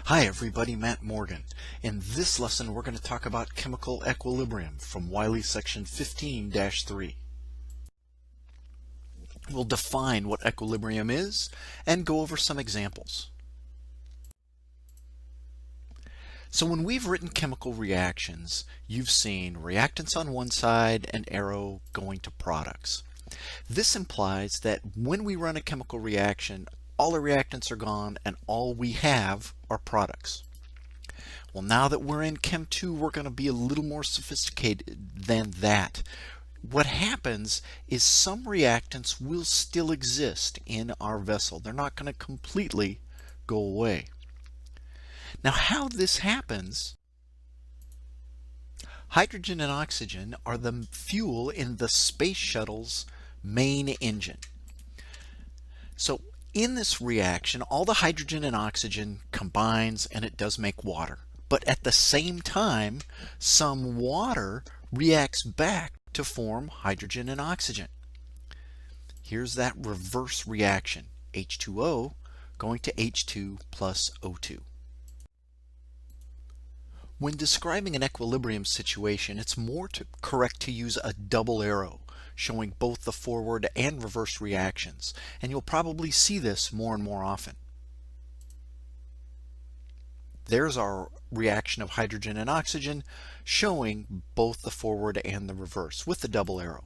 Hi everybody, Matt Morgan. In this lesson we're going to talk about chemical equilibrium from Wiley section 15-3. We'll define what equilibrium is and go over some examples. So when we've written chemical reactions, you've seen reactants on one side and arrow going to products. This implies that when we run a chemical reaction, all the reactants are gone and all we have are products. Well, now that we're in Chem 2, we're going to be a little more sophisticated than that. What happens is some reactants will still exist in our vessel. They're not going to completely go away. Now, how this happens, hydrogen and oxygen are the fuel in the space shuttle's main engine. So in this reaction, all the hydrogen and oxygen combines and it does make water. But at the same time, some water reacts back to form hydrogen and oxygen. Here's that reverse reaction, H2O going to H2 plus O2. When describing an equilibrium situation, it's more correct to use a double arrow, showing both the forward and reverse reactions, and you'll probably see this more and more often. There's our reaction of hydrogen and oxygen, showing both the forward and the reverse with the double arrow.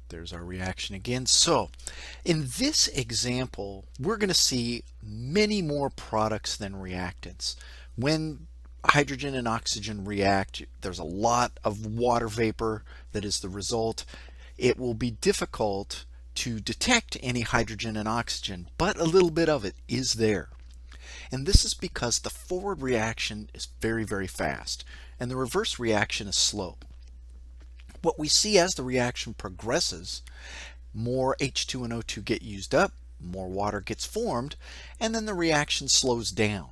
There's our reaction again. So in this example, we're going to see many more products than reactants. When hydrogen and oxygen react, there's a lot of water vapor that is the result. It will be difficult to detect any hydrogen and oxygen, but a little bit of it is there. And this is because the forward reaction is very, very fast, and the reverse reaction is slow. What we see as the reaction progresses, more H2 and O2 get used up, more water gets formed, and then the reaction slows down.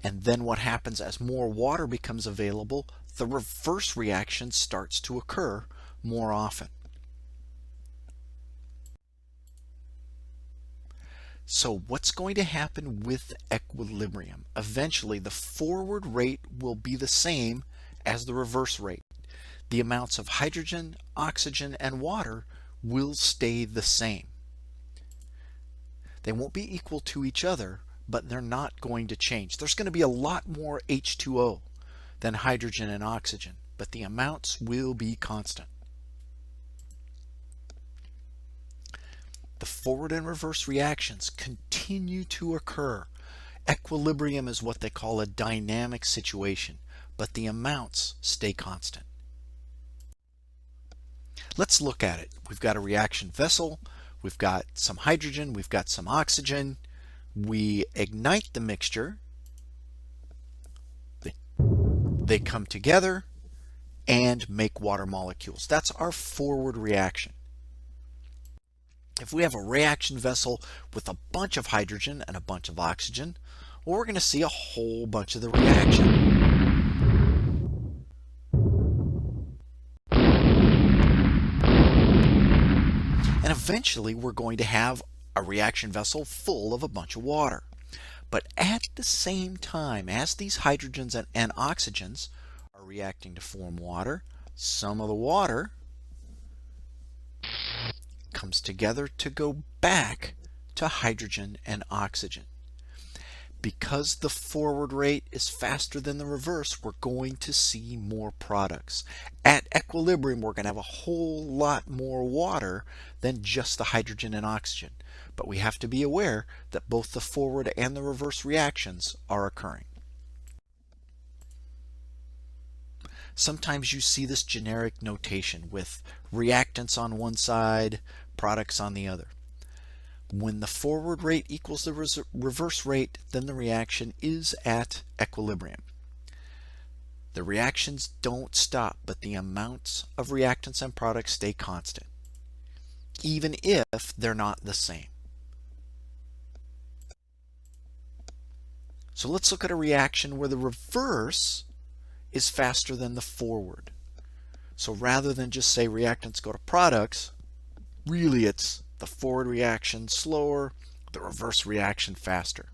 And then what happens as more water becomes available, the reverse reaction starts to occur more often. So what's going to happen with equilibrium? Eventually the forward rate will be the same as the reverse rate. The amounts of hydrogen, oxygen, and water will stay the same. They won't be equal to each other, but they're not going to change. There's going to be a lot more H2O than hydrogen and oxygen, but the amounts will be constant. The forward and reverse reactions continue to occur. Equilibrium is what they call a dynamic situation, but the amounts stay constant. Let's look at it. We've got a reaction vessel, we've got some hydrogen, we've got some oxygen. We ignite the mixture, they come together and make water molecules. That's our forward reaction. If we have a reaction vessel with a bunch of hydrogen and a bunch of oxygen, well, we're going to see a whole bunch of the reaction. And eventually we're going to have a reaction vessel full of a bunch of water. But at the same time as these hydrogens and oxygens are reacting to form water, some of the water comes together to go back to hydrogen and oxygen. Because the forward rate is faster than the reverse, we're going to see more products. At equilibrium, we're going to have a whole lot more water than just the hydrogen and oxygen. But we have to be aware that both the forward and the reverse reactions are occurring. Sometimes you see this generic notation with reactants on one side, products on the other. When the forward rate equals the reverse rate, then the reaction is at equilibrium. The reactions don't stop, but the amounts of reactants and products stay constant, even if they're not the same. So let's look at a reaction where the reverse is faster than the forward. So rather than just say reactants go to products, really it's the forward reaction slower, the reverse reaction faster.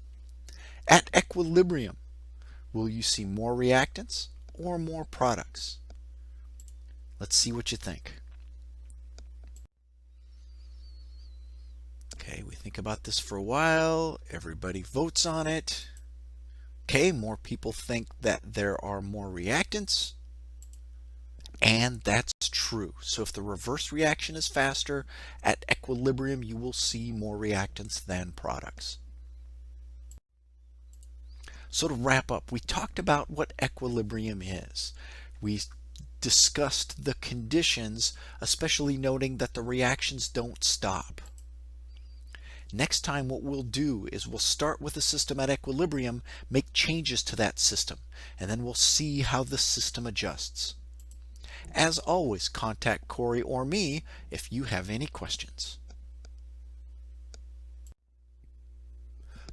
At equilibrium, will you see more reactants or more products? Let's see what you think. Okay, we think about this for a while. Everybody votes on it. Okay, more people think that there are more reactants. And that's true. So if the reverse reaction is faster, at equilibrium you will see more reactants than products. So to wrap up, we talked about what equilibrium is. We discussed the conditions, especially noting that the reactions don't stop. Next time what we'll do is we'll start with a system at equilibrium, make changes to that system, and then we'll see how the system adjusts. As always, contact Corey or me if you have any questions.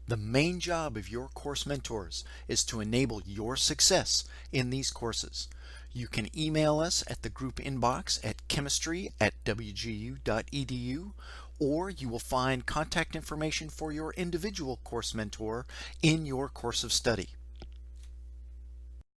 The main job of your course mentors is to enable your success in these courses. You can email us at the group inbox at chemistry@wgu.edu, or you will find contact information for your individual course mentor in your course of study.